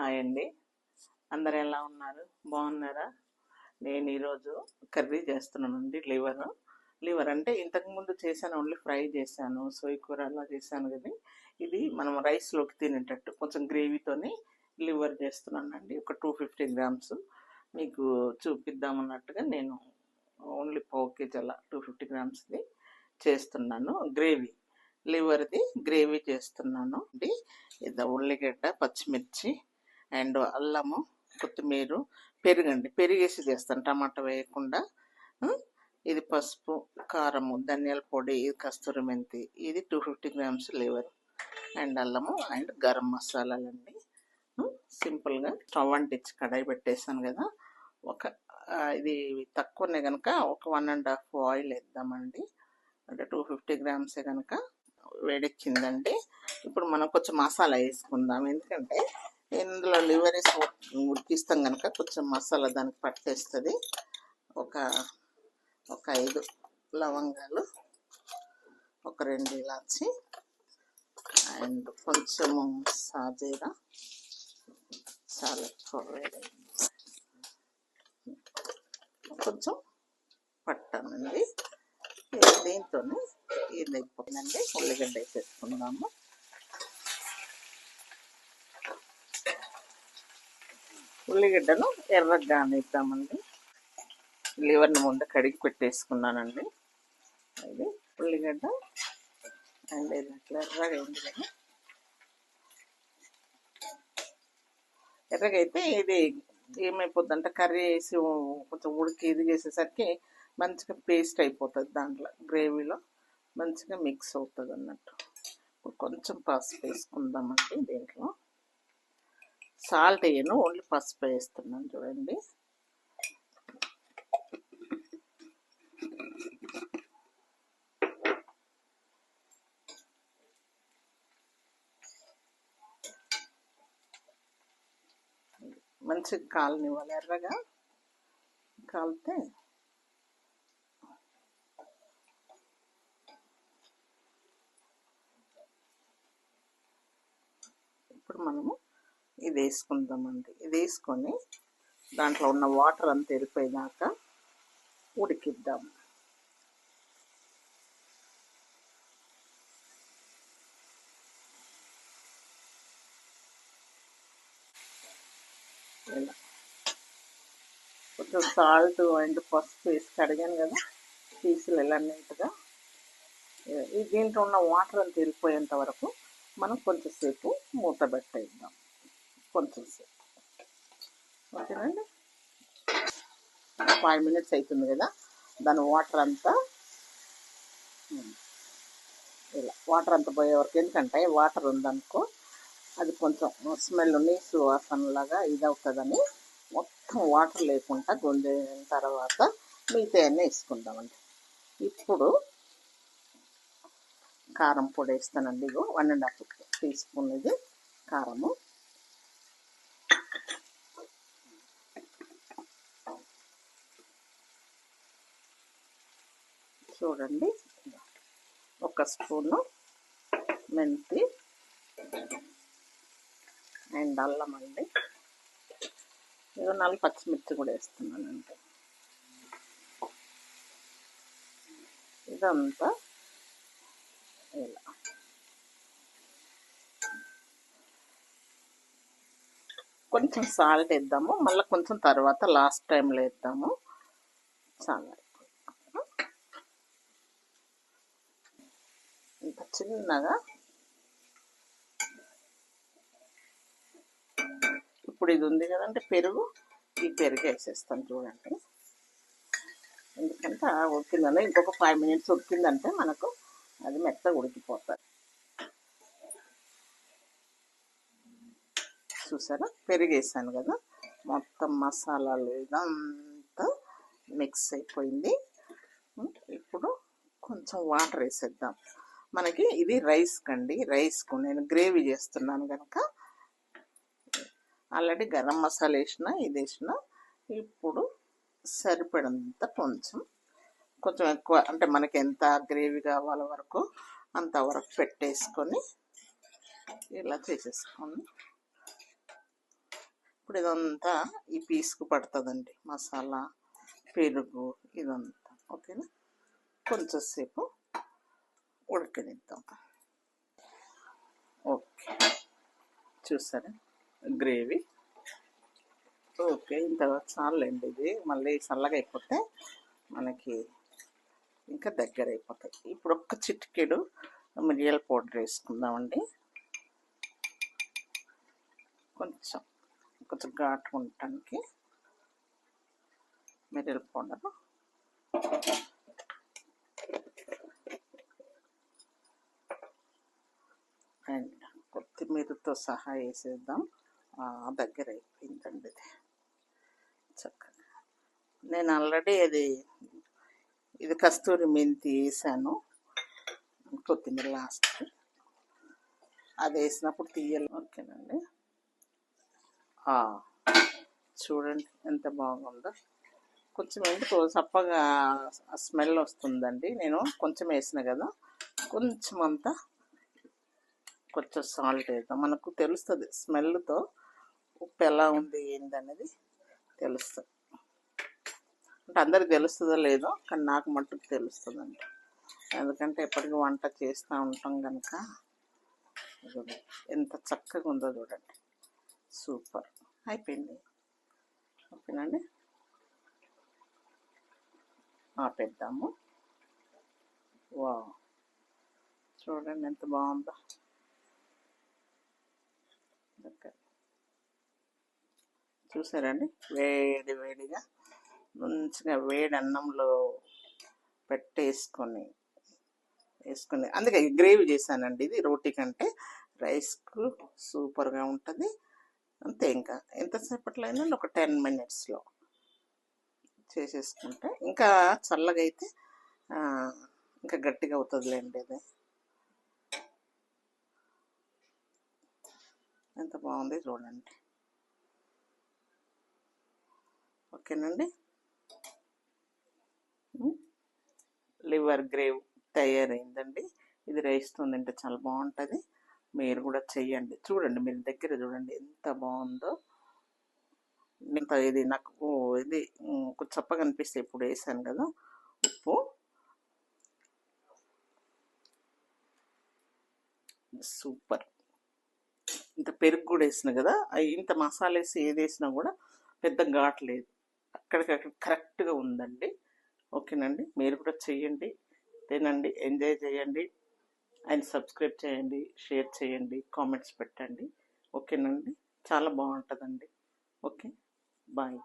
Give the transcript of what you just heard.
Hi అండి. అందరు ఎలా ఉన్నారు? బాగున్నారా? నేను ఈరోజు కర్రీ చేస్తున్నానండి. లివర్ అంటే ఇంతకుముందు చేశాను, ఓన్లీ ఫ్రై చేశాను, సోయ కూర అలా చేశాను. కానీ ఇది మనం రైస్లోకి తినేటట్టు కొంచెం గ్రేవీతోని లివర్ చేస్తున్నానండి. ఒక 250 గ్రామ్స్ మీకు చూపిద్దామన్నట్టుగా నేను ఓన్లీ పావు కేజీ అలా 250 గ్రామ్స్ది చేస్తున్నాను. లివర్ది గ్రేవీ చేస్తున్నాను అండి. ఇది ఉల్లిగడ్డ, పచ్చిమిర్చి అండ్ అల్లము, కొత్తిమీర, పెరుగండి. పెరిగేసి చేస్తాను, టమాటా వేయకుండా. ఇది పసుపు, కారము, ధనియాల పొడి, ఇది కస్తూరి మెంతి, ఇది 250 గ్రామ్స్ లివర్ అండ్ అల్లము అండ్ గరం మసాలాలండి. సింపుల్గా స్టవ్ అంటించి కడాయి పెట్టేసాను కదా. ఇది తక్కువనే కనుక ఒక 1.5 ఆయిల్ వేద్దామండి. అంటే 250 గ్రామ్సే కనుక వేడెక్కిందండి. ఇప్పుడు మనం కొంచెం మసాలా వేసుకుందాం. ఎందుకంటే ఇందులో లివర్ వేసి ఉడికిస్తాం కనుక కొంచెం మసాలా దానికి పట్టేస్తుంది. ఒక 5 లవంగాలు, ఒక 2 ఇలాచి అండ్ కొంచెము సాజీరా, చాలా కొంచెం పట్టానండి. దీంతోనే ఇది అయిపోతుందండి. ఉల్లిగడ్డ వేసేసుకుందాము. ఉల్లిగడ్డను ఎర్రగా వేద్దామండి. లివర్ని ముందు కడిగి పెట్టేసుకున్నానండి. ఇది ఉల్లిగడ్డ అండ్ ఇది అట్లా ఎర్రగా ఉంది కదా. ఎర్రగా అయితే ఇది ఏమైపోద్ది అంటే కర్రీ వేసి కొంచెం ఉడికి ఇది చేసేసరికి మంచిగా పేస్ట్ అయిపోతుంది, దాంట్లో గ్రేవీలో మంచిగా మిక్స్ అవుతుంది అన్నట్టు. కొంచెం పసుపు వేసుకుందామండి. దీంట్లో సాల్ట్ వేయను, ఓన్లీ పసుపు వేస్తున్నాను. చూడండి, మంచిగా కాలనివ్వాలి. ఎర్రగా కాలితే ఇప్పుడు మనము ఇది వేసుకుందామండి. ఇది వేసుకొని దాంట్లో ఉన్న వాటర్ అంతా వెళ్ళిపోయేదాకా ఉడికిద్దాం. ఇలా కొంచెం సాల్ట్ అండ్ పసుపు వేసి కడిగాను కదా, పీసులు ఎలా నీట్గా. దీంట్లో ఉన్న వాటర్ అంతా వెళ్ళిపోయేంత వరకు మనం కొంచెంసేపు మూత పెట్టేద్దాం. కొంచెంసేపు ఓకేనండి. 5 మినిట్స్ అవుతుంది కదా, దాని వాటర్ అంతా ఇలా వాటర్ అంతా పోయే వరకు. ఎందుకంటే వాటర్ ఉందనుకో అది కొంచెం స్మెల్ నీసు వాసనలాగా ఇది అవుతుందని మొత్తం వాటర్ లేకుండా గొంజిన తర్వాత మిగతా అన్నీ వేసుకుందామండి. ఇప్పుడు కారం పొడి వేస్తానండి. ఇగో 1.5 టీ స్పూన్ ఇది కారము. చూడండి, 1 స్పూను మెంతి అండ్ అల్లం అండి. ఇదో 4 పచ్చిమిర్చి కూడా వేస్తున్నానండి. ఇదంతా ఇలా కొంచెం సాల్ట్ వేద్దాము, మళ్ళీ కొంచెం తర్వాత లాస్ట్ టైంలో వేద్దాము. చాలా ఇంత చిన్నగా. ఇప్పుడు ఇది ఉంది కదంటే పెరుగు, ఈ పెరుగు వేసేస్తాను. చూడండి, ఎందుకంటే ఉడికిందంటే ఇంకొక 5 మినిట్స్ ఉడికిందంటే మనకు అది మెత్తగా ఉడికిపోతుంది. చూసారా, పెరిగేసాను కదా, మొత్తం మసాలాలు ఇదంతా మిక్స్ అయిపోయింది. ఇప్పుడు కొంచెం వాటర్ వేసేద్దాం. మనకి ఇది రైస్ కండి, రైస్కు నేను గ్రేవీ చేస్తున్నాను కనుక ఆల్రెడీ గరం మసాలా వేసిన, ఇది వేసిన. ఇప్పుడు సరిపడంత కొంచెం ఎక్కువ అంటే మనకి ఎంత గ్రేవీ కావాలో వరకు అంతవరకు పెట్టేసుకొని ఇలా చేసేసుకోండి. ఇప్పుడు ఇదంతా ఈ పీస్కు పడుతుందండి, మసాలా, పెరుగు ఇదంతా. ఓకేనా, కొంచెంసేపు ఉడకనిద్దాం. ఓకే, చూసారా గ్రేవీ. ఓకే, ఇంత చాలండి. ఇది మళ్ళీ చల్లగా అయిపోతే మనకి ఇంకా దగ్గర అయిపోతాయి. ఇప్పుడు ఒక్క చిటికెడు మిరియాల పౌడర్ వేసుకుందామండి. కొంచెం కొంచెం ఘాటు ఉండటానికి మిరియాల పౌడర్. అండ్ కొత్తిమీరతో సహా వేసేద్దాం. దగ్గర అయిపోయిందండి ఇది చక్కగా. నేను ఆల్రెడీ ఇది కస్తూరి మెంతి వేసాను, కొత్తిమీర లాస్ట్ అది వేసినప్పుడు తీయాలి. ఓకేనండి, చూడండి ఎంత బాగుందో. కొంచెం ఎందుకు చప్పగా స్మెల్ వస్తుందండి. నేను కొంచెం వేసిన కదా, కొంచెం అంతా కొంచెం సాల్ట్ వేద్దాం. మనకు తెలుస్తుంది స్మెల్తో ఉప్పు ఎలా ఉంది ఏందనేది తెలుస్తుంది. అంటే అందరికి తెలుస్తుందో లేదో, కానీ నాకు మట్టుకు తెలుస్తుందండి. ఎందుకంటే ఎప్పటికీ వంట చేస్తూ ఉంటాం కనుక. ఎంత చక్కగా ఉందో చూడండి, సూపర్ అయిపోయింది. ఓకేనండి, ఆపేద్దాము. వా, చూడండి ఎంత బాగుందో. చూసారండి, వేడి వేడిగా మంచిగా వేడి అన్నంలో వేసుకొని అందుకే గ్రేవీ చేశానండి. ఇది రోటీ కంటే రైస్కు సూపర్గా ఉంటుంది. అంతే, ఇంకా ఎంతసేపట్లో అయినా ఒక 10 minutesలో చేసేసుకుంటే ఇంకా చల్లగా అయితే ఇంకా గట్టిగా అవుతుందిలేండి. ఇది ఎంత బాగుంది చూడండి. ఓకేనండి, లివర్ గ్రేవ్ తయారైందండి. ఇది రైస్తో తింటే చాలా బాగుంటుంది. మీరు కూడా చెయ్యండి. చూడండి, మీరు దగ్గర చూడండి ఎంత బాగుందో. ఇది నాకు ఇది కొంచెం చప్పగా అనిపిస్తే ఇప్పుడు వేసాను కదా ఉప్పు. సూపర్. ఇంత పెరుగు కూడా వేసిన కదా, ఇంత మసాలా వేసి ఏది వేసినా కూడా పెద్ద ఘాటు లేదు, అక్కడికక్కడ కరెక్ట్గా ఉందండి. ఓకేనండి, మీరు కూడా చెయ్యండి, తినండి, ఎంజాయ్ చేయండి. అండ్ సబ్స్క్రైబ్ చేయండి, షేర్ చేయండి, కామెంట్స్ పెట్టండి. ఓకేనండి, చాలా బాగుంటుందండి. Okay, bye.